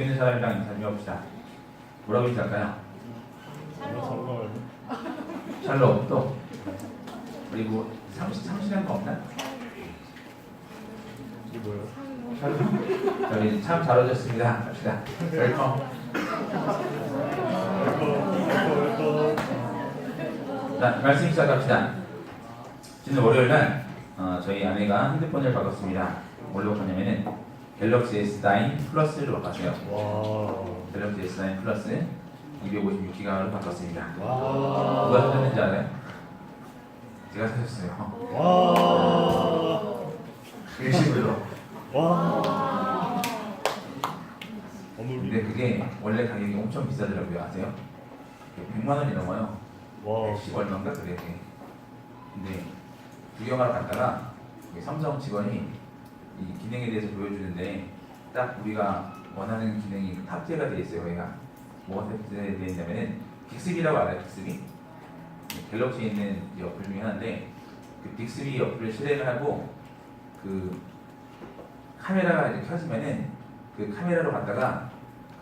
있는 사람이랑 인사 좀 해봅시다. 뭐라고 인사할까요? 샬롬. 또 그리고 상실한 거 없나? 이게 뭐예요? 샬롬. 저희 참 잘 오셨습니다. 갑시다. 웰컴. 자, 말씀 시작합시다. 지난 월요일날 저희 아내가 핸드폰을 바꿨습니다. 뭘로 바꿨냐면은 갤럭시 S9 플러스로 바꿨어요. 와. 갤럭시 S9 플러스 256기가로 바꿨습니다. 와. 누가 사셨는지 알아요? 제가 사셨어요. 와. 일시불로. 와. 근데 그게 원래 가격이 엄청 비싸더라고요. 아세요? 100만 원이 넘어요. 와. 10 얼마인가 그래. 근데 구경하러 갔다가 삼성 직원이 이 기능에 대해서 보여주는데 딱 우리가 원하는 기능이 탑재가 되어 있어요. 얘가 뭐가 탑재되어 있냐면은 빅스비라고 알아요? 빅스비? 갤럭시에 있는 어플 중에 하나인데 그 빅스비 어플을 실행을 하고 그 카메라가 이렇게 켜지면은 그 카메라로 갔다가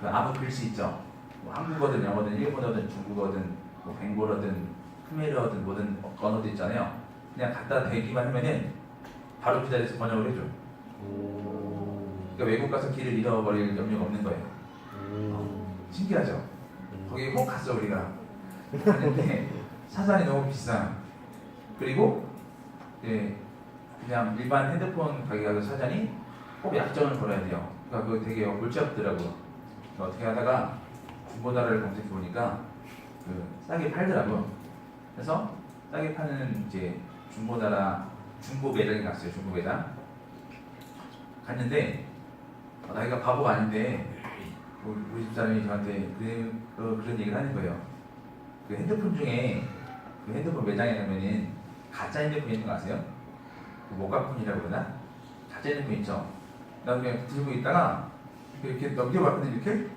그 아무 글씨 있죠. 뭐 한국어든 영어든 일본어든 중국어든 뭐 벵골어든 크메르어든 뭐든 언어도 있잖아요. 그냥 갖다 대기만 하면은 바로 그 자리에서 번역을 해줘. 그러니까 외국 가서 길을 잃어버릴 염려가 없는 거예요. 신기하죠? 거기 꼭 갔어 우리가. 갔는데 사산이 너무 비싸. 그리고 그냥 일반 핸드폰 가게 가서 사자니 꼭 약정을 걸어야 돼요. 그러니까 그거 되게 골치 아프더라고요. 어떻게 하다가 중고나라를 검색해 보니까 싸게 팔더라고요. 그래서 싸게 파는 이제 중고나라 중고 매장에 갔어요. 중고 매장 갔는데 나이가 바보가 아닌데 우리 집사람이 저한테 그런 얘기를 하는 거예요. 그 핸드폰 중에 그 핸드폰 매장에 가면은 가짜 핸드폰 있는 거 아세요? 그 모가폰이라고 그러나? 가짜 핸드폰 있죠. 나 그냥 들고 있다가 이렇게 넘겨봤더니 이렇게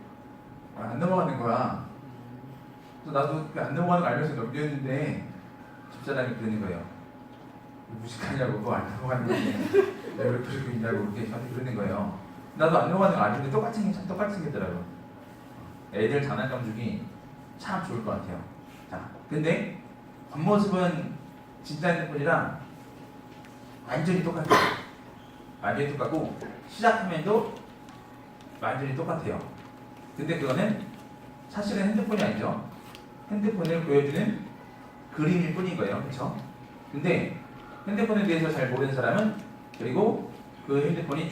안 넘어가는 거야. 그래서 나도 안 넘어가는 거 알면서 넘겼는데 집사람이 그러는 거예요. 무식하냐고 그거 안 넘어가는 건데 왜 그렇게 있냐고 이렇게 저한테 그러는 거예요. 나도 안 넘어가는 거 아닌데 똑같이 생겼더라고. 애들 장난감 주기 참 좋을 것 같아요. 자, 근데 겉모습은 진짜 핸드폰이랑 완전히 똑같아요. 완전히 똑같고 시작 화면도 완전히 똑같아요. 근데 그거는 사실은 핸드폰이 아니죠. 핸드폰을 보여주는 그림일 뿐인 거예요. 그렇죠? 근데 핸드폰에 대해서 잘 모르는 사람은 그리고 그 핸드폰이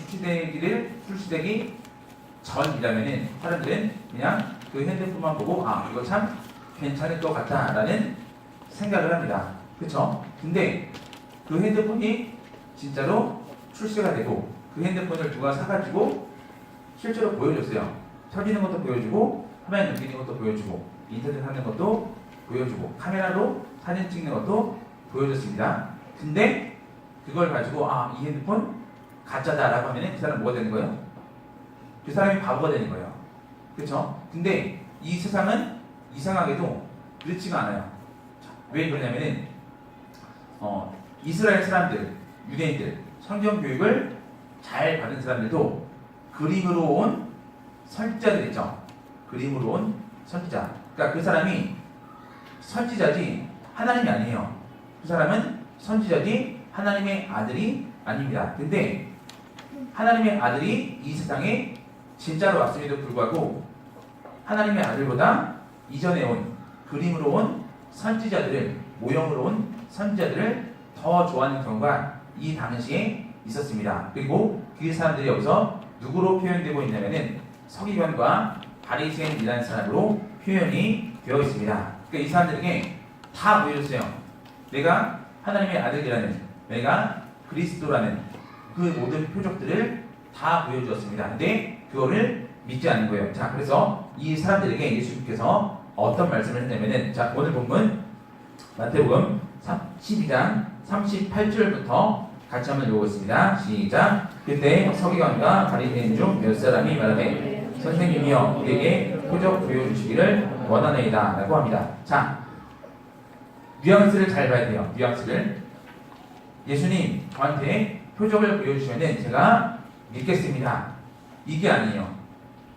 출시되기 전이라면은 사람들은 그냥 그 핸드폰만 보고 이거 참 괜찮을 것 같다 라는 생각을 합니다. 그쵸? 근데 그 핸드폰이 진짜로 출시가 되고 그 핸드폰을 누가 사가지고 실제로 보여줬어요. 터지는 것도 보여주고 화면 넘기는 것도 보여주고 인터넷 하는 것도 보여주고 카메라로 사진 찍는 것도 보여줬습니다. 근데 그걸 가지고 이 핸드폰 가짜다라고 하면 그 사람 뭐가 되는 거예요? 그 사람이 바보가 되는 거예요. 그렇죠? 근데 이 세상은 이상하게도 그렇지가 않아요. 왜 그러냐면은 이스라엘 사람들, 유대인들 성경 교육을 잘 받은 사람들도 그림으로 온 선지자들 있죠. 그림으로 온 선지자. 그러니까 그 사람이 선지자지 하나님이 아니에요. 그 사람은 선지자지 하나님의 아들이 아닙니다. 근데 하나님의 아들이 이 세상에 진짜로 왔음에도 불구하고 하나님의 아들보다 이전에 온 그림으로 온 선지자들을 모형으로 온 선지자들을 더 좋아하는 경우가 이 당시에 있었습니다. 그리고 그 사람들이 여기서 누구로 표현되고 있냐면은 서기관과 바리새인이라는 사람으로 표현이 되어 있습니다. 그러니까 이 사람들에게 다 보여줬어요. 내가 하나님의 아들이라는, 내가 그리스도라는 그 모든 표적들을 다 보여주었습니다. 근데 그거를 믿지 않는 거예요. 자, 그래서 이 사람들에게 예수님께서 어떤 말씀을 했냐면은, 자, 오늘 본문 마태복음 12장 38절부터 같이 한번 읽어보겠습니다. 시작. 그때 서기관과 바리새인 중 몇 사람이 말하되 선생님이여 우리에게 표적 보여주시기를 원하나이다 라고 합니다. 자, 뉘앙스를 잘 봐야 돼요. 뉘앙스를. 예수님 저한테 표적을 보여주시면 제가 믿겠습니다. 이게 아니에요.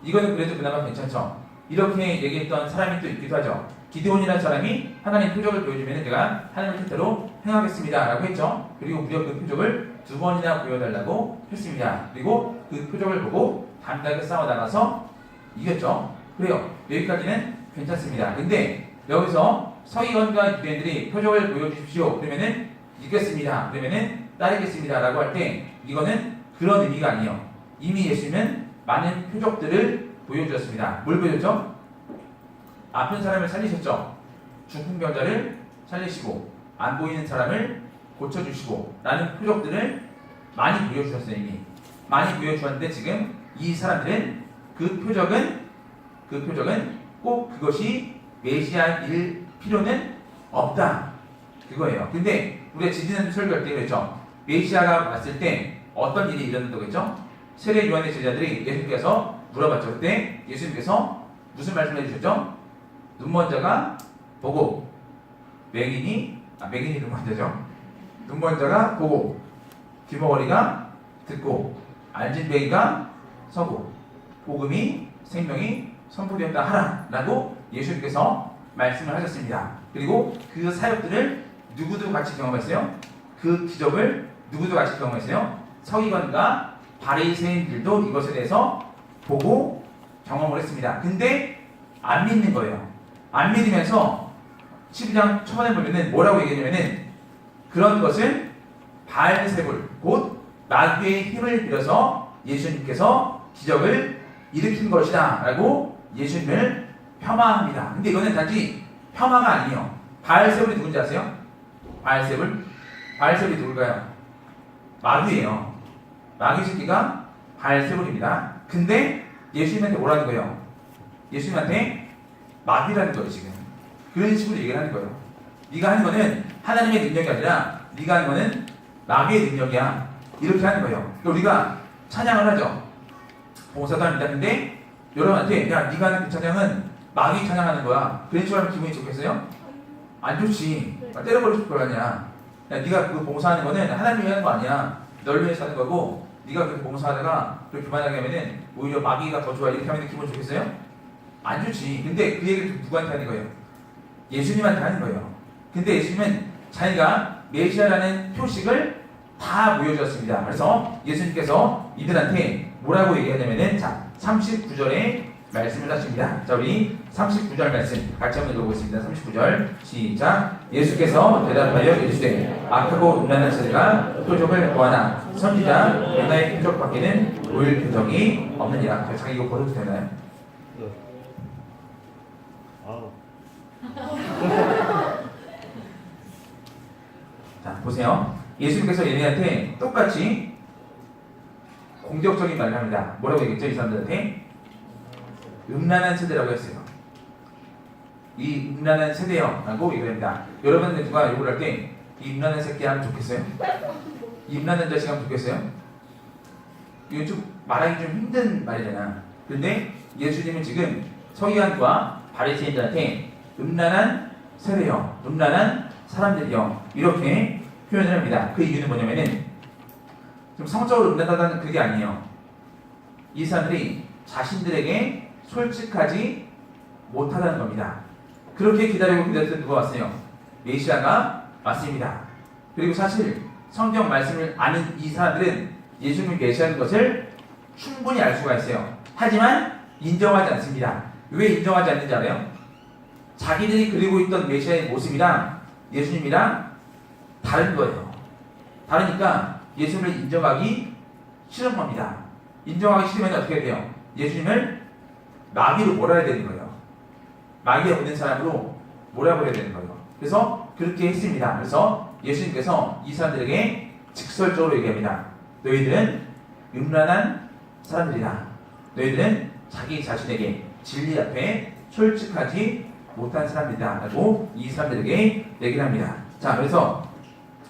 이거는 그래도 그나마 괜찮죠. 이렇게 얘기했던 사람이 또 있기도 하죠. 기드온이라는 사람이 하나님 표적을 보여주면 내가 하나님의 뜻대로 행하겠습니다 라고 했죠. 그리고 무려 그 표적을 2번이나 보여달라고 했습니다. 그리고 그 표적을 보고 담대하게 싸워나가서 이겼죠. 그래요. 여기까지는 괜찮습니다. 근데 여기서 서기관과 유대인들이 표적을 보여주십시오. 그러면은 이겼습니다. 그러면은 따르겠습니다 라고 할 때 이거는 그런 의미가 아니에요. 이미 예수님은 많은 표적들을 보여주셨습니다. 뭘 보여줬죠? 아픈 사람을 살리셨죠. 중풍병자를 살리시고 안 보이는 사람을 고쳐주시고 라는 표적들을 많이 보여주셨어요. 이미 많이 보여주었는데 지금 이 사람들은 그 표적은 꼭 그것이 메시아일 필요는 없다 그거예요. 근데 우리가 지지난 설교할 때 그랬죠. 메시아가 왔을 때 어떤 일이 일어난다고 했죠? 세례 요한의 제자들이 예수님께서 물어봤죠. 그때 예수님께서 무슨 말씀을 해주셨죠? 눈먼 자가 보고 맹인이 눈먼 자죠. 눈먼 자가 보고 귀머거리가 듣고 알진뱅이가 서고 복음이 생명이 선포되었다 하라 라고 예수님께서 말씀을 하셨습니다. 그리고 그 사역들을 누구도 같이 경험했어요? 그 기적을 누구도 같이 경험했어요? 서기관과 바리새인들도 이것에 대해서 보고 경험을 했습니다. 근데 안 믿는 거예요. 안 믿으면서 12장 초반에 보면은 뭐라고 얘기하냐면은 그런 것은 바알세불 곧 마귀의 힘을 빌어서 예수님께서 기적을 일으킨 것이다 라고 예수님을 폄하합니다. 근데 이거는 단지 폄하가 아니에요. 바알세불이 누군지 아세요? 바알세불이 누굴까요? 마귀예요. 마귀 새끼가 바알세불입니다. 근데 예수님한테 뭐라는 거예요? 예수님한테 마귀라는 거예요. 지금 그런 식으로 얘기를 하는 거예요. 네가 하는 거는 하나님의 능력이 아니라 네가 하는 거는 마귀의 능력이야. 이렇게 하는 거예요. 그러니까 우리가 찬양을 하죠. 봉사도 합니다. 근데 여러분한테 야 네가 하는 그 찬양은 마귀 찬양하는 거야. 그런 식으로 하면 기분이 좋겠어요? 안 좋지. 때려버리고 싶을 거 아니야. 야 네가 그 봉사하는 거는 하나님이 하는 거 아니야. 널 위해서 하는 거고 네가 그렇게 봉사하다가 그렇게 그만하게 하면은 오히려 마귀가 더 좋아. 이렇게 하면 기분 좋겠어요? 안 좋지. 근데 그 얘기를 누구한테 하는 거예요? 예수님한테 하는 거예요. 근데 예수님은 자기가 메시아라는 표식을 다 보여주었습니다. 그래서 예수님께서 이들한테 뭐라고 얘기하냐면은 자 39절에 말씀을 하십니다. 자 우리 39절 말씀 같이 한번 읽어보겠습니다. 39절 시작. 예수께서 대답하여 이르시되 악하고 음란한 세대가 표적을 구하나 선지자 요나의 표적밖에는 보일 표적이 없느니라. 자기 이거 버려도 되나요? 네. 아우. 자 보세요. 예수님께서 얘네한테 똑같이 공격적인 말을 합니다. 뭐라고 얘기했죠? 이 사람들한테 음란한 세대라고 했어요. 이 음란한 세대요 라고 얘기를 합니다. 여러분 누가 욕을 할 때 이 음란한 새끼 하면 좋겠어요? 이 음란한 자식 하면 좋겠어요? 이거 좀 말하기 좀 힘든 말이잖아. 근데 예수님은 지금 서기관과 바리새인들한테 음란한 세대요, 음란한 사람들이요 이렇게 표현을 합니다. 그 이유는 뭐냐면은 좀 성적으로 음란하다는 그게 아니에요. 이 사람들이 자신들에게 솔직하지 못하다는 겁니다. 그렇게 기다리고 기다렸던 누가 왔어요? 메시아가 왔습니다. 그리고 사실 성경 말씀을 아는 이 사람들은 예수님이 메시아인 것을 충분히 알 수가 있어요. 하지만 인정하지 않습니다. 왜 인정하지 않는지 알아요? 자기들이 그리고 있던 메시아의 모습이랑 예수님이랑 다른 거예요. 다르니까 예수님을 인정하기 싫은 겁니다. 인정하기 싫으면 어떻게 돼요? 예수님을 마귀로 몰아야 되는 거예요. 마귀에 없는 사람으로 몰아버려야 되는 거예요. 그래서 그렇게 했습니다. 그래서 예수님께서 이 사람들에게 직설적으로 얘기합니다. 너희들은 음란한 사람들이다. 너희들은 자기 자신에게 진리 앞에 솔직하지 못한 사람들이다 라고 이 사람들에게 얘기를 합니다. 자, 그래서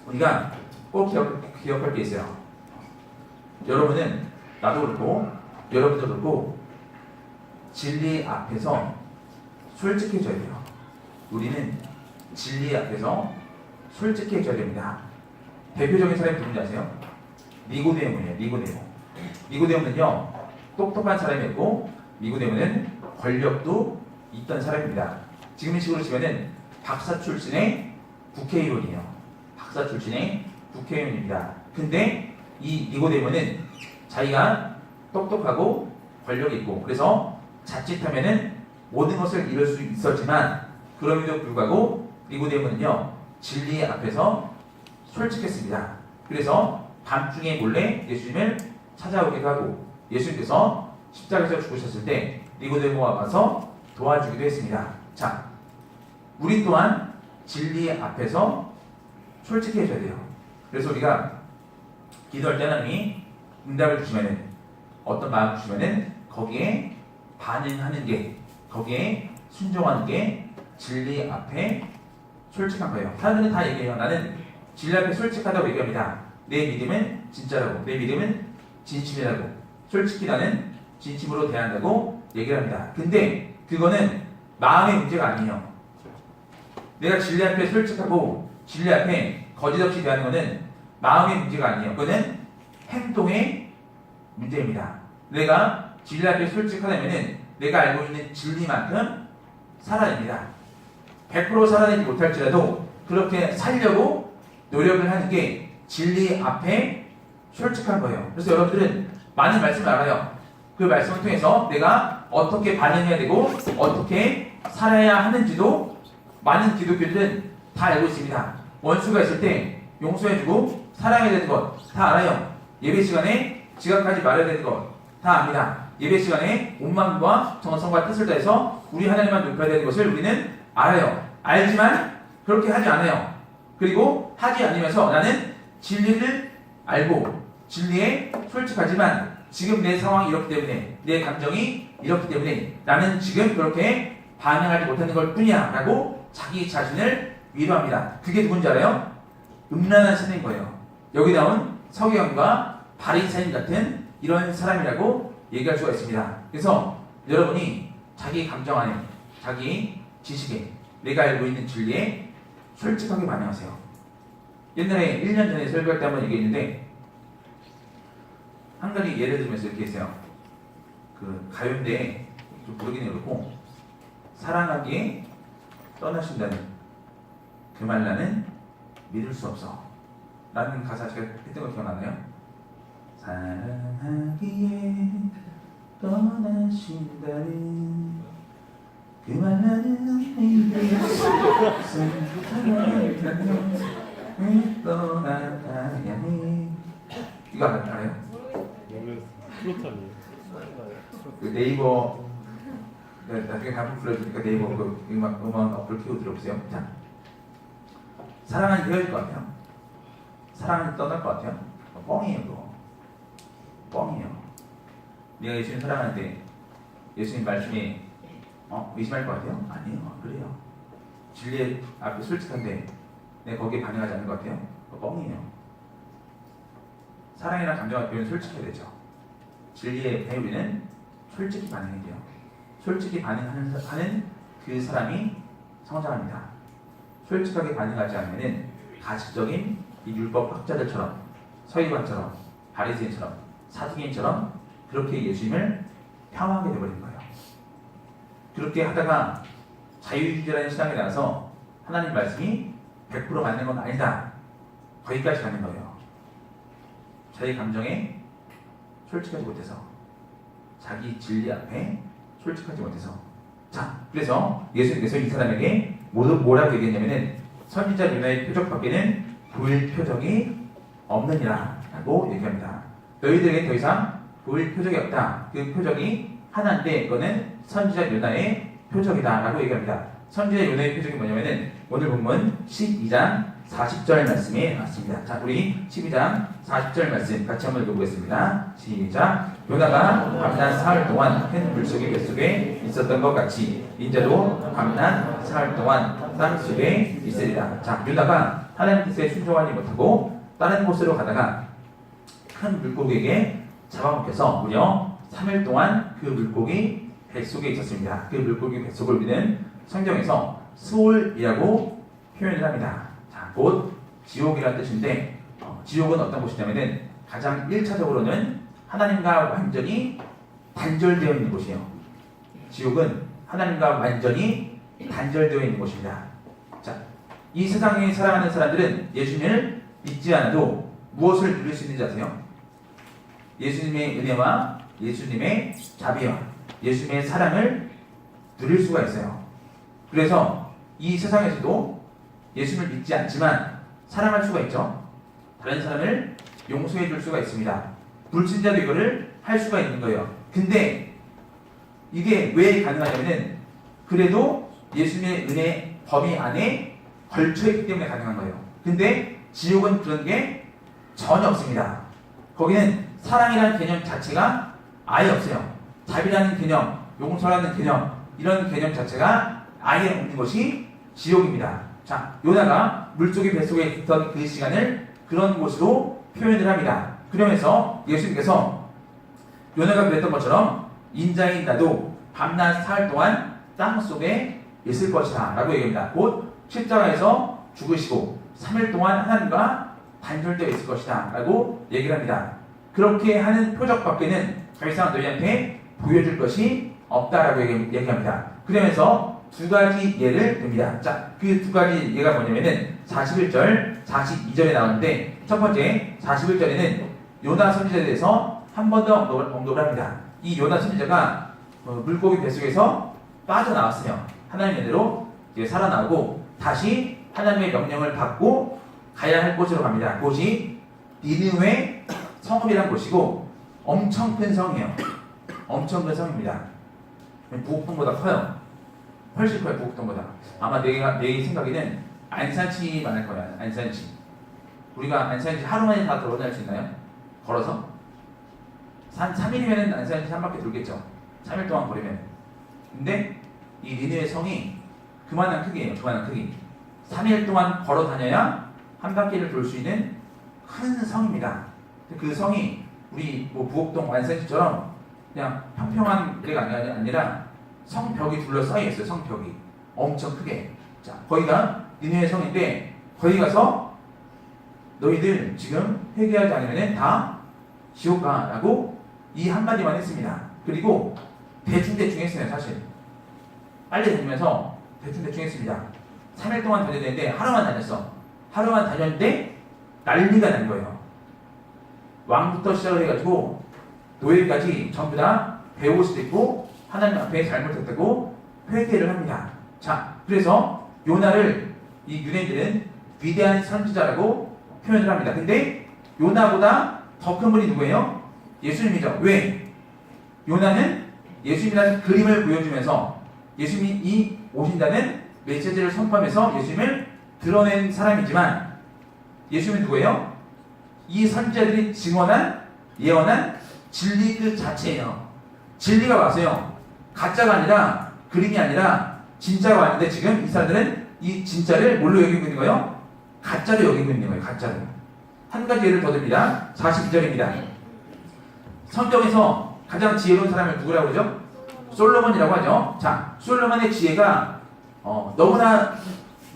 우리가 꼭 기억할 게 있어요. 여러분은, 나도 그렇고 여러분도 그렇고 진리 앞에서 솔직해져야 돼요. 우리는 진리 앞에서 솔직해져야 됩니다. 대표적인 사람이 누군지 아세요? 니고데모예요. 니고데모는요 똑똑한 사람이었고 니고데모는 권력도 있던 사람입니다. 지금 이 식으로 치면은 박사 출신의 국회의원이에요. 박사 출신의 국회의원입니다. 근데 이 니고데모는 자기가 똑똑하고 권력이 있고 그래서 자칫하면은 모든 것을 이룰 수 있었지만 그럼에도 불구하고 니고데모는요 진리 앞에서 솔직했습니다. 그래서 밤중에 몰래 예수님을 찾아오기도 하고 예수님께서 십자가에서 죽으셨을 때 니고데모가 와서 도와주기도 했습니다. 자, 우리 또한 진리 앞에서 솔직해져야 돼요. 그래서 우리가 기도할 때 하나님이 응답을 주시면은 어떤 마음 주시면은 거기에 반응하는 게 거기에 순종하는 게 진리 앞에 솔직한 거예요. 사람들은 다 얘기해요. 나는 진리 앞에 솔직하다고 얘기합니다. 내 믿음은 진짜라고, 내 믿음은 진심이라고, 솔직히 나는 진심으로 대한다고 얘기를 합니다. 근데 그거는 마음의 문제가 아니에요. 내가 진리 앞에 솔직하고 진리 앞에 거짓 없이 대하는 것은 마음의 문제가 아니에요. 그거는 행동의 문제입니다. 내가 진리 앞에 솔직하다면은 내가 알고 있는 진리만큼 살아냅니다. 100% 살아내지 못할지라도 그렇게 살려고 노력을 하는 게 진리 앞에 솔직한 거예요. 그래서 여러분들은 많은 말씀을 알아요. 그 말씀을 통해서 내가 어떻게 반응해야 되고 어떻게 살아야 하는지도 많은 기독교들은 다 알고 있습니다. 원수가 있을 때 용서해주고 사랑해야 되는 것 다 알아요. 예배 시간에 지각하지 말아야 되는 것 다 압니다. 예배 시간에 온 마음과 정성과 뜻을 다해서 우리 하나님만 높여야 되는 것을 우리는 알아요. 알지만 그렇게 하지 않아요. 그리고 하지 않으면서 나는 진리를 알고 진리에 솔직하지만 지금 내 상황이 이렇기 때문에 내 감정이 이렇기 때문에 나는 지금 그렇게 반응하지 못하는 것 뿐이야 라고 자기 자신을 위로합니다. 그게 누군지 알아요? 음란한 신인 거예요. 여기 나온 서기관과 바리새인 같은 이런 사람이라고 얘기할 수가 있습니다. 그래서 여러분이 자기 감정 안에 자기 지식에 내가 알고 있는 진리에 솔직하게 반응하세요. 옛날에 1년 전에 설교할 때 한번 얘기했는데 한 가지 예를 들면서 이렇게 했어요. 그 가요인데 좀 부르기는 그렇고 사랑하기에 떠나신다는 그 말 나는 믿을 수 없어 라는 가사 제가 했던 거 기억나나요? 사랑하기에 떠나신다는 그 말 나는 믿을 수 없어 사랑하기에 떠나가야 해. 이거 알아요? 플로탄이에요. 그 네이버 나중에 한번 불러주니까 네이버 그 음악 어플 키고 들어보세요. 자, 사랑은 헤어질 것 같아요. 사랑은 떠날 것 같아요. 뻥이에요, 그거. 뻥이에요. 내가 예수님 사랑하는데 예수님 말씀에 의심할 것 같아요? 아니에요, 안 그래요. 진리 앞에 솔직한데 내가 거기에 반응하지 않는 것 같아요? 뻥이에요. 사랑이나 감정의 표현은 솔직해야 되죠. 진리의 배우리는 솔직히 반응해야 돼요. 솔직히 반응하는 그 사람이 성장합니다. 솔직하게 반응하지 않으면 가식적인 이 율법 학자들처럼 서기관처럼 바리새인처럼 사두개인처럼 그렇게 예수님을 폄하하게 되어버린 거예요. 그렇게 하다가 자유주의라는 신앙에 나와서 하나님 말씀이 100% 맞는 건 아니다. 거기까지 가는 거예요. 자기 감정에 솔직하지 못해서 자기 진리 앞에 솔직하지 못해서 자 그래서 예수님께서 이 사람에게 뭐라고 얘기했냐면은 선지자 유나의 표적밖에는 보일 표적이 없느니라 라고 얘기합니다. 너희들에게 더 이상 보일 표적이 없다. 그 표적이 하나인데 그거는 선지자 요나의 표적이다 라고 얘기합니다. 선지자 요나의 표적이 뭐냐면은 오늘 본문 12장 40절 말씀에 나왔습니다. 자, 우리 12장 40절 말씀 같이 한번 읽어보겠습니다. 시작. 요나가 밤낮 사흘 동안 큰 물속의 뱃속에 있었던 것 같이 인자도 밤낮 사흘 동안 땅 속에 있으리라. 자, 요나가 하나님 뜻에 순종하지 못하고 다른 곳으로 가다가 큰 물고기에게 잡아먹혀서 무려 3일 동안 그 물고기 뱃속에 있었습니다. 그 물고기 뱃속을 우리는 성경에서 수올이라고 표현을 합니다. 자, 곧 지옥이라는 뜻인데 지옥은 어떤 곳이냐면은 가장 1차적으로는 하나님과 완전히 단절되어 있는 곳이에요. 지옥은 하나님과 완전히 단절되어 있는 곳입니다. 자, 이 세상에 살아가는 사람들은 예수님을 믿지 않아도 무엇을 누릴 수 있는지 아세요? 예수님의 은혜와 예수님의 자비와 예수님의 사랑을 누릴 수가 있어요. 그래서 이 세상에서도 예수님을 믿지 않지만 사랑할 수가 있죠. 다른 사람을 용서해 줄 수가 있습니다. 불신자도 이거를 할 수가 있는 거예요. 근데 이게 왜 가능하냐면은 그래도 예수님의 은혜 범위 안에 걸쳐있기 때문에 가능한 거예요. 근데 지옥은 그런 게 전혀 없습니다. 거기는 사랑이라는 개념 자체가 아예 없어요. 자비라는 개념, 용서라는 개념, 이런 개념 자체가 아예 없는 것이 지옥입니다. 자, 요나가 물속의 뱃속에 있던 그 시간을 그런 곳으로 표현을 합니다. 그러면서 예수님께서 요나가 그랬던 것처럼 인자인 나도 밤낮 사흘 동안 땅 속에 있을 것이다 라고 얘기합니다. 곧 십자가에서 죽으시고 3일 동안 하나님과 단절되어 있을 것이다 라고 얘기를 합니다. 그렇게 하는 표적밖에는 더 이상 너희한테 보여줄 것이 없다라고 얘기합니다. 그러면서 두 가지 예를 듭니다. 자, 그 두 가지 예가 뭐냐면은 41절, 42절에 나오는데 첫 번째 41절에는 요나 선지자에 대해서 한 번 더 언급을 합니다. 이 요나 선지자가 물고기 뱃속에서 빠져나왔어요. 하나님의 은혜로 살아나오고 다시 하나님의 명령을 받고 가야 할 곳으로 갑니다. 그곳이 니느웨 성읍이라는 곳이고 엄청 큰 성이에요. 엄청 큰 성입니다. 부곡동보다 커요. 훨씬 커요. 부곡동보다. 아마 내 생각에는 안산시 많을 거야. 안산시. 우리가 안산시 하루 만에 다 돌아다닐 수 있나요? 걸어서? 한 3일이면 안산시 한 바퀴 돌겠죠. 3일 동안 걸으면. 근데 이 니느웨 성이 그만한 크기예요. 그만한 크기. 3일 동안 걸어 다녀야 한 바퀴를 돌 수 있는 큰 성입니다. 그 성이 우리 뭐 부곡동 안산시처럼 그냥 평평한 데가 아니라 성벽이 둘러싸여 있어요. 성벽이 엄청 크게. 자, 거기가 니느웨 성인데 거기 가서 너희들 지금 회개하지 않으면 다 지옥 가라고 이 한마디만 했습니다. 그리고 대충 했어요. 사실 빨리 다니면서 대충 했습니다. 3일 동안 다녀야 되는데 하루만 다녔어. 하루만 다녔는데 난리가 난 거예요. 왕부터 시작을 해가지고 노예까지 전부 다 배우고 있고 하나님 앞에 잘못했다고 회개를 합니다. 자, 그래서 요나를 이 유대인들은 위대한 선지자라고 표현을 합니다. 근데 요나보다 더 큰 분이 누구예요? 예수님이죠. 왜? 요나는 예수님이라는 그림을 보여주면서 예수님이 오신다는 메시지를 선포하면서 예수님을 드러낸 사람이지만 예수님은 누구예요? 이 선지자들이 증언한 예언한 진리 그 자체예요. 진리가 왔어요. 가짜가 아니라 그림이 아니라 진짜가 왔는데 지금 이 사람들은 이 진짜를 뭘로 여기고 있는 거예요? 가짜로 여기고 있는 거예요. 가짜로. 한 가지 예를 더 듭니다. 42절입니다. 성경에서 가장 지혜로운 사람을 누구라고 그러죠? 솔로몬이라고 하죠. 자, 솔로몬의 지혜가 너무나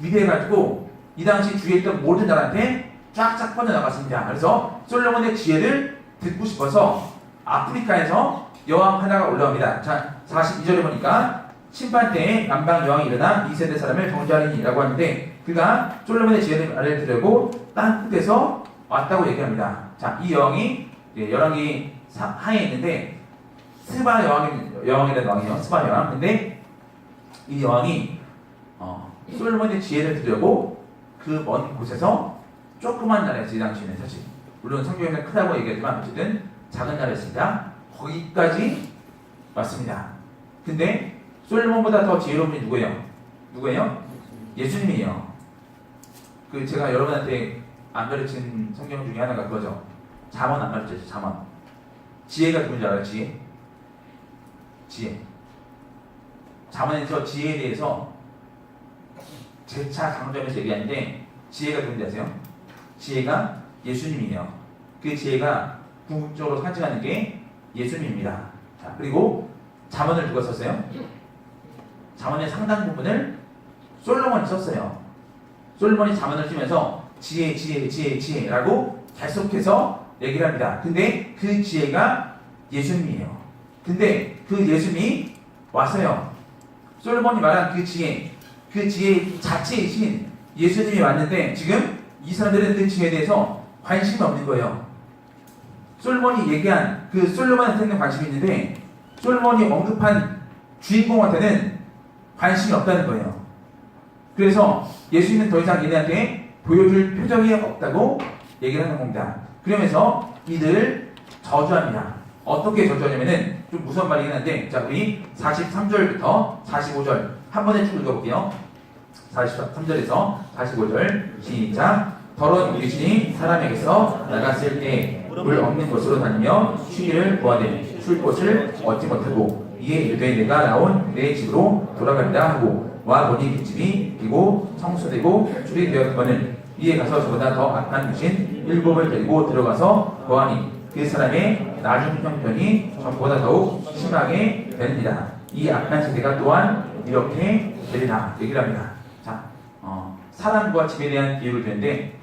위대해가지고 이 당시 주위에 있던 모든 나라한테 쫙쫙 뻗어나갔습니다. 그래서 솔로몬의 지혜를 듣고 싶어서 아프리카에서 여왕 하나가 올라옵니다. 자, 42절에 보니까 심판 때에 남방 여왕이 일어나 2세대 사람을 정죄하리니라고 하는데 그가 솔로몬의 지혜를 알려드리려고 땅 끝에서 왔다고 얘기합니다. 자, 이 여왕이 열왕기 하에 있는데 스바 여왕이라는 왕이에요. 스바 여왕. 근데 이 여왕이 솔로몬의 지혜를 드리려고 그 먼 곳에서 조그만 나라였어요. 이 당시에는 사실. 물론 성경에는 크다고 얘기하지만 어쨌든 작은 나라였습니다. 거기까지 왔습니다. 근데 솔로몬보다 더 지혜로운 분이 누구예요? 누구예요? 예수님이에요. 그 제가 여러분한테 안 가르친 성경 중에 하나가 그거죠. 잠언 안 가르쳤죠. 잠언. 지혜가 누군지 알아요? 지혜. 잠언에서 지혜에 대해서 재차 강조하면서 얘기하는데 지혜가 누군지 아세요? 지혜가 예수님이에요. 그 지혜가 궁극적으로 상징하는 게 예수님입니다. 자, 그리고 잠언을 누가 썼어요? 잠언의 상당 부분을 솔로몬이 썼어요. 솔로몬이 잠언을 쓰면서 지혜라고 계속해서 얘기를 합니다. 근데 그 지혜가 예수님이에요. 근데 그 예수님이 왔어요. 솔로몬이 말한 그 지혜 자체의 신 예수님이 왔는데 지금 이 사람들은 그 지혜에 대해서 관심이 없는 거예요. 솔로몬이 얘기한 그 솔로몬한테는 관심이 있는데 솔로몬이 언급한 주인공한테는 관심이 없다는 거예요. 그래서 예수님은 더 이상 얘네한테 보여줄 표정이 없다고 얘기를 하는 겁니다. 그러면서 이들을 저주합니다. 어떻게 저주하냐면은 좀 무서운 말이긴 한데, 자, 우리 43절부터 45절 한 번에 쭉 읽어볼게요. 43절에서 45절 시작. 더러운 귀신이 사람에게서 나갔을 때 물 없는 곳으로 다니며 쉬기를 구하되 쉴 곳을 얻지 못하고 이에 이르되 내가 나온 내 집으로 돌아간다 하고 와 보니 그 집이 비고 청소되고 수리되었거늘 이에 가서 저보다 더 악한 귀신 7을 데리고 들어가서 거하니 그 사람의 나중 형편이 전보다 더욱 심하게 되느니라. 이 악한 세대가 또한 이렇게 되리라 얘기를 합니다. 자, 사람과 집에 대한 비유를 드는데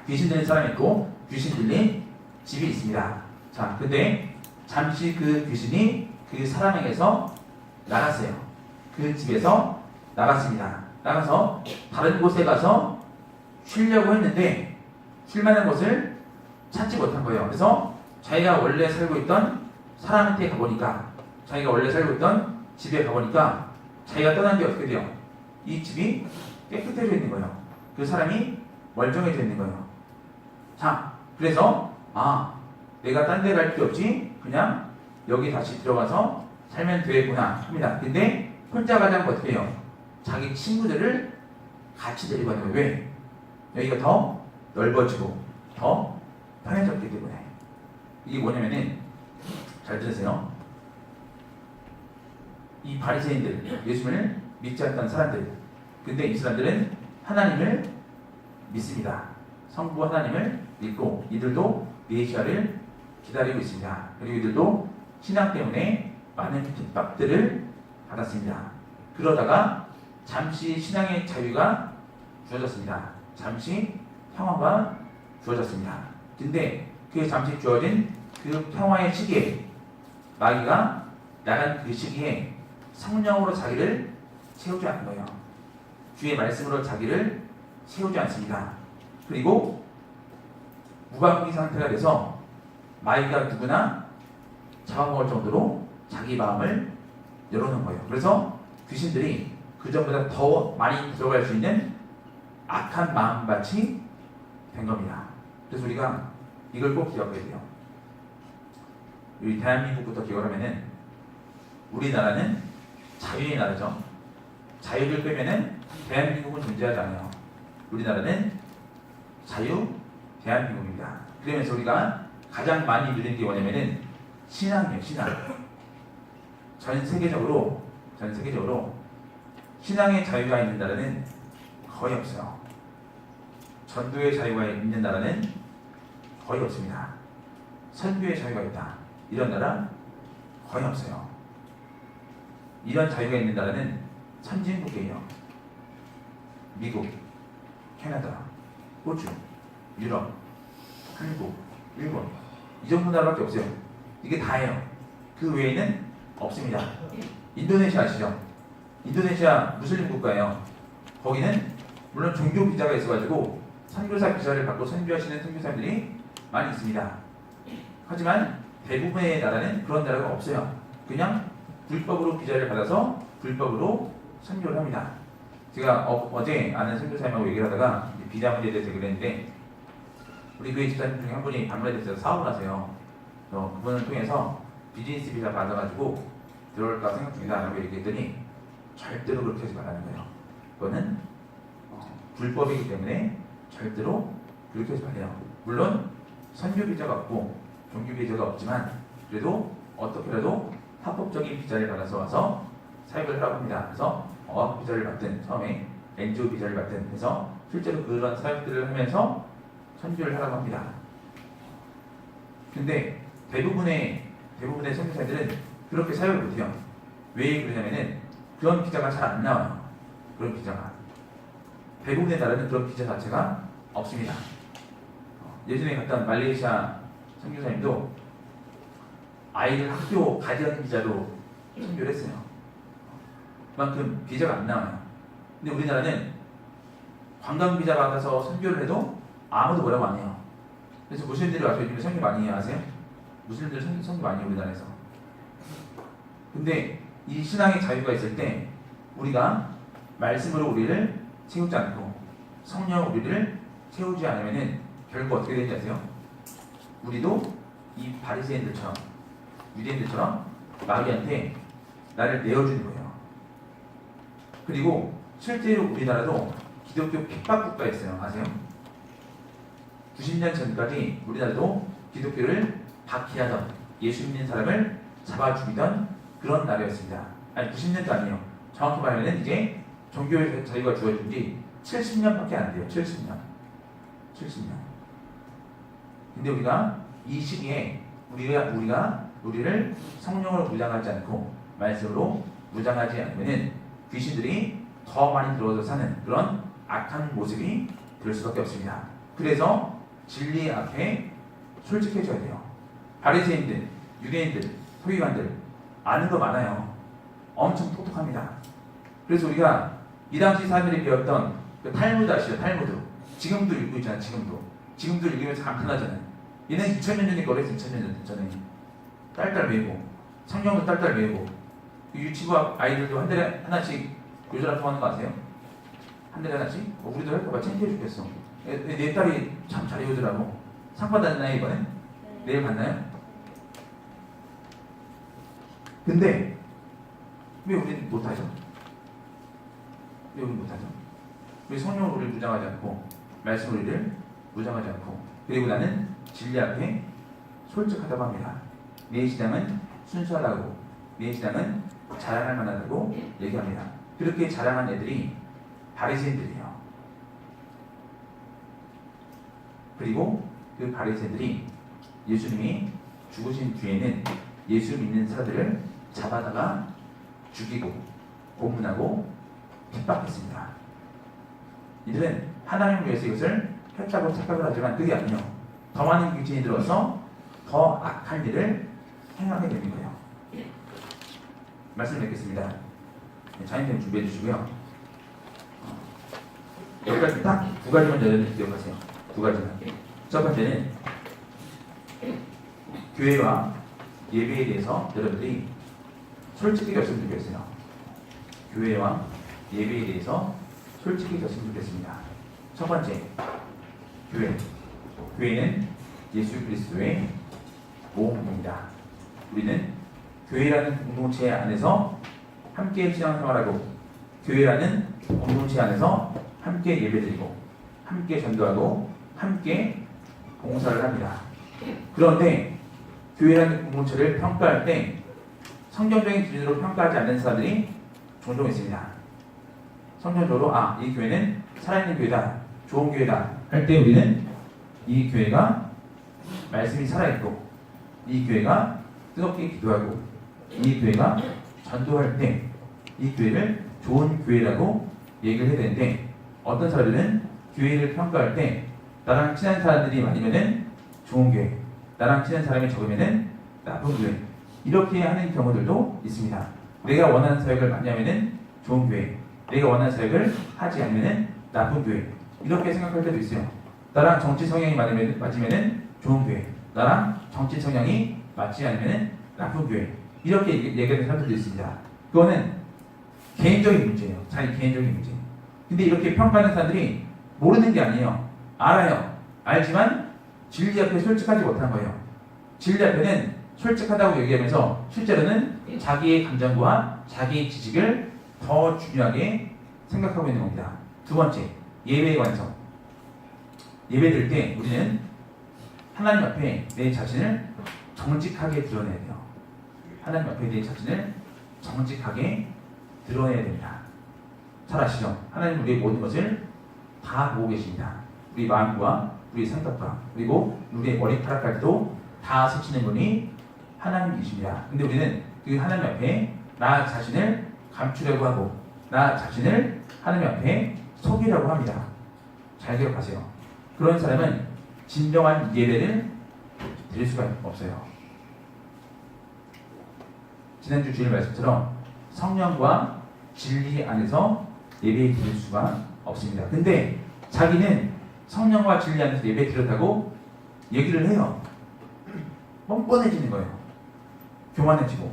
귀신 들린 사람이 있고 귀신 들린 집이 있습니다. 자, 근데 잠시 그 귀신이 그 사람에게서 나갔어요. 그 집에서 나갔습니다. 나가서 다른 곳에 가서 쉬려고 했는데 쉴만한 곳을 찾지 못한 거예요. 그래서 자기가 원래 살고 있던 사람한테 가보니까 자기가 원래 살고 있던 집에 가보니까 자기가 떠난 게 어떻게 돼요? 이 집이 깨끗해져 있는 거예요. 그 사람이 멀쩡해져 있는 거예요. 자, 그래서 내가 딴 데 갈 필요 없지 그냥 여기 다시 들어가서 살면 되겠구나 합니다. 근데 혼자 가자면 어떻게 해요? 자기 친구들을 같이 데리고 가는 거예요. 왜? 여기가 더 넓어지고 더 편해졌기 때문에. 이게 뭐냐면은 잘 들으세요. 이 바리새인들, 예수님을 믿지 않던 사람들, 근데 이 사람들은 하나님을 믿습니다. 성부 하나님을 믿고 이들도 메시아를 기다리고 있습니다. 그리고 이들도 신앙 때문에 많은 핍박들을 받았습니다. 그러다가 잠시 신앙의 자유가 주어졌습니다. 잠시 평화가 주어졌습니다. 근데 그 잠시 주어진 그 평화의 시기에 마귀가 나간 그 시기에 성령으로 자기를 채우지 않는 거예요. 주의 말씀으로 자기를 채우지 않습니다. 그리고 무방비 상태가 돼서 마귀가 누구나 잡아먹을 정도로 자기 마음을 열어놓은 거예요. 그래서 귀신들이 그 전보다 더 많이 들어갈 수 있는 악한 마음밭이 된 겁니다. 그래서 우리가 이걸 꼭 기억해야 돼요. 우리 대한민국부터 기억하면은 우리나라는 자유의 나라죠. 자유를 빼면은 대한민국은 존재하지 않아요. 우리나라는 자유 대한민국입니다. 그러면서 우리가 가장 많이 누리는 게 뭐냐면은 신앙이에요. 신앙. 전 세계적으로 신앙의 자유가 있는 나라는 거의 없어요. 전도의 자유가 있는 나라는 거의 없습니다. 선교의 자유가 있다. 이런 나라 거의 없어요. 이런 자유가 있는 나라는 선진국이에요. 미국, 캐나다, 호주, 유럽, 한국, 일본 이 정도 나라밖에 없어요. 이게 다예요. 그 외에는 없습니다. 인도네시아 아시죠? 인도네시아 무슬림 국가예요. 거기는 물론 종교 비자가 있어가지고 선교사 비자를 받고 선교하시는 선교사들이 많이 있습니다. 하지만 대부분의 나라는 그런 나라가 없어요. 그냥 불법으로 비자를 받아서 불법으로 선교를 합니다. 제가 어제 아는 선교사님하고 얘기를 하다가 비자 문제에 대해서 얘기를 했는데 우리 교회 집사님 중에 한 분이 방문해서 사업을 하세요. 그분을 통해서 비즈니스 비자 받아가지고 들어올까 생각 중이다 라고 얘기했더니 절대로 그렇게 하지 말라는 거예요. 그거는 불법이기 때문에 절대로 그렇게 하지 말아요. 물론 선교 비자가 없고 종교 비자가 없지만 그래도 어떻게라도 합법적인 비자를 받아서 와서 사역을 하라고 합니다. 그래서 어학 비자를 받든 처음에 NGO 비자를 받든 해서 실제로 그런 사역들을 하면서 선교를 하라고 합니다. 근데 대부분의 선교사들은 그렇게 사역을 못해요. 왜 그러냐면은 그런 비자가 잘 안 나와요. 그런 비자가 대부분의 나라는 그런 비자 자체가 없습니다. 예전에 갔던 말레이시아 선교사님도 아이들 학교 가디언 비자로 선교를 했어요. 그만큼 비자가 안 나와요. 근데 우리나라는 관광 비자 받아서 선교를 해도 아무도 뭐라고 안 해요. 그래서 무슬림들이 와서 요즘에 선교 많이 해요. 아세요? 무슬림들 선교 많이 해요, 우리나라에서. 근데 이 신앙의 자유가 있을 때 우리가 말씀으로 우리를 채우지 않고 성령으로 우리를 채우지 않으면은 결국 어떻게 되는지 아세요? 우리도 이 바리새인들처럼 유대인들처럼 마귀한테 나를 내어주는 거예요. 그리고 실제로 우리나라도 기독교 핍박 국가였어요. 아세요? 90년 전까지 우리나라도 기독교를 박해하던 예수 믿는 사람을 잡아 죽이던 그런 나라였습니다. 아니 90년도 아니에요. 정확히 말하면 이제 종교의 자유가 주어진 지 70년밖에 안 돼요. 70년. 근데 우리가 이 시기에 우리를 성령으로 무장하지 않고 말씀으로 무장하지 않으면 귀신들이 더 많이 들어와서 사는 그런 악한 모습이 될 수밖에 없습니다. 그래서 진리 앞에 솔직해져야 돼요. 바리새인들, 유대인들, 서기관들 아는 거 많아요. 엄청 똑똑합니다. 그래서 우리가 이 당시 사람들이 배웠던 그 탈무드 아시죠? 탈무드. 지금도 읽고 있잖아요. 지금도 읽으면서 감탄하잖아요. 얘는 2000년 전에 거래서 2000년 전에 딸딸 외우고 성경도 딸딸 외우고 유치부 아이들도 한 달에 하나씩 요절 합성하는 거 아세요? 한 달에 하나씩? 우리도 할까봐 창피해 죽겠어. 내 딸이 참 잘 외우더라고. 상 받았나요 이번에? 내일 받나요? 근데 왜 우리는 못하죠? 왜 성령으로 우리를 무장하지 않고 말씀으로 우리를 무장하지 않고 그리고 나는 진리 앞에 솔직하다고 합니다. 내 신앙은 순수하다고 내 신앙은 자랑할 만하다고 얘기합니다. 그렇게 자랑한 애들이 바리새인들이에요. 그리고 그 바리새인들이 예수님이 죽으신 뒤에는 예수 믿는 사람들을 잡아다가 죽이고 고문하고 핍박했습니다. 이들은 하나님을 위해서 이것을 했다고 착각을 하지만 그게 아니에요. 더 많은 귀신이 들어서 더 악한 일을 행하게 되는 거예요. 말씀 뵙겠습니다. 자인님 준비해 주시고요. 여기까지 딱 두 가지만 여러분들 기억하세요. 두 가지만. 첫 번째는 교회와 예배에 대해서 여러분들이 솔직해졌으면 좋겠어요. 교회와 예배에 대해서 솔직해졌으면 좋겠습니다. 첫 번째, 교회는 예수 그리스도의 모험입니다. 우리는 교회라는 공동체 안에서 함께 신앙생활하고 교회라는 공동체 안에서 함께 예배드리고 함께 전도하고 함께 봉사를 합니다. 그런데 교회라는 공동체를 평가할 때 성경적인 기준으로 평가하지 않는 사람들이 종종 있습니다. 성경적으로 이 교회는 살아있는 교회다, 좋은 교회다 할 때 우리는 이 교회가 말씀이 살아있고 이 교회가 뜨겁게 기도하고 이 교회가 전도할 때 이 교회를 좋은 교회라고 얘기를 해야 되는데 어떤 사람들은 교회를 평가할 때 나랑 친한 사람들이 많으면은 좋은 교회, 나랑 친한 사람이 적으면은 나쁜 교회 이렇게 하는 경우들도 있습니다. 내가 원하는 사역을 많이 하면은 좋은 교회, 내가 원하는 사역을 하지 않으면은 나쁜 교회 이렇게 생각할 때도 있어요. 나랑 정치 성향이 맞으면은 좋은 교회, 나랑 정치 성향이 맞지 않으면은 나쁜 교회 이렇게 얘기하는 사람들도 있습니다. 그거는 개인적인 문제예요. 자기 개인적인 문제. 근데 이렇게 평가하는 사람들이 모르는 게 아니에요. 알아요. 알지만 진리 앞에 솔직하지 못한 거예요. 진리 앞에는 솔직하다고 얘기하면서 실제로는 자기의 감정과 자기의 지식을 더 중요하게 생각하고 있는 겁니다. 두 번째, 예배에 관해서. 예배드릴 때 우리는 하나님 앞에 내 자신을 정직하게 드러내야 돼요. 하나님 앞에 내 자신을 정직하게 드러내야 됩니다. 잘 아시죠? 하나님 우리의 모든 것을 다 보고 계십니다. 우리 마음과 우리 생각과 그리고 우리의 머리카락까지도 다 스치는 분이 하나님이십니다. 근데 우리는 그 하나님 앞에 나 자신을 감추려고 하고 나 자신을 하나님 앞에 속이려고 합니다. 잘 기억하세요. 그런 사람은 진정한 예배를 드릴 수가 없어요. 지난주 주일 말씀처럼 성령과 진리 안에서 예배 드릴 수가 없습니다. 근데 자기는 성령과 진리 안에서 예배 드렸다고 얘기를 해요. 뻔뻔해지는 거예요. 교만해지고.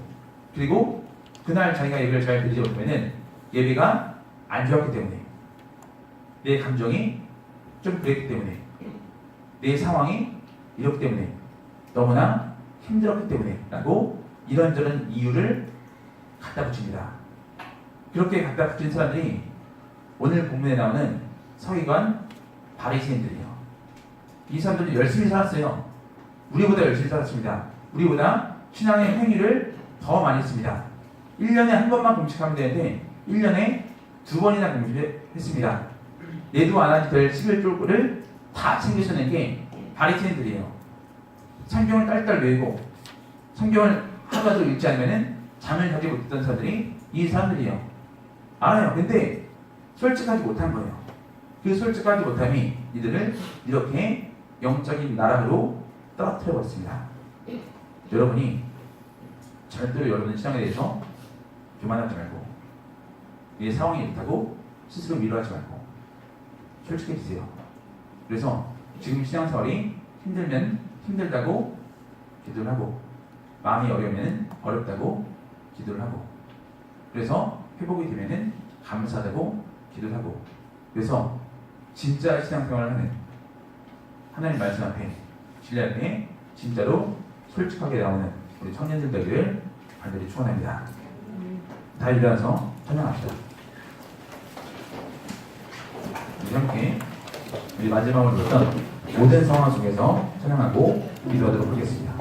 그리고 그날 자기가 예배를 잘 드리지 못하면 예배가 안 좋았기 때문에, 내 감정이 좀 그랬기 때문에, 내 상황이 이렇기 때문에, 너무나 힘들었기 때문에 라고 이런저런 이유를 갖다 붙입니다. 그렇게 갖다 붙인 사람들이 오늘 본문에 나오는 서기관 바리새인들이에요. 이 사람들은 열심히 살았어요. 우리보다 열심히 살았습니다. 우리보다 신앙의 행위를 더 많이 했습니다. 1년에 한 번만 금식하면 되는데 1년에 2번이나 금식했습니다. 내도 안 하지 될 11조를 다 챙겨서낸 게 바리새인들이에요. 성경을 딸딸 외우고 성경을 하나도 읽지 않으면 잠을 자지 못했던 사람들이 이 사람들이에요. 알아요. 근데 솔직하지 못한 거예요. 그 솔직하지 못함이 이들을 이렇게 영적인 나락으로 떨어뜨려 버렸습니다. 여러분이 절대로 여러분의 신앙에 대해서 교만하지 말고, 내 상황이 이렇다고 스스로 위로하지 말고 솔직해지세요. 그래서 지금 신앙생활이 힘들면 힘들다고 기도를 하고, 마음이 어려우면 어렵다고 기도를 하고, 그래서 회복이 되면 감사하다고 기도를 하고, 그래서 진짜 신앙생활을 하는 하나님 말씀 앞에, 진리 앞에 진짜로 솔직하게 나오는 우리 청년들 되기를 간절히 축원합니다. 다 일어나서 찬양합시다. 우리 함께 우리 마지막으로 했던 모든 상황 속에서 찬양하고 기도하도록 하겠습니다.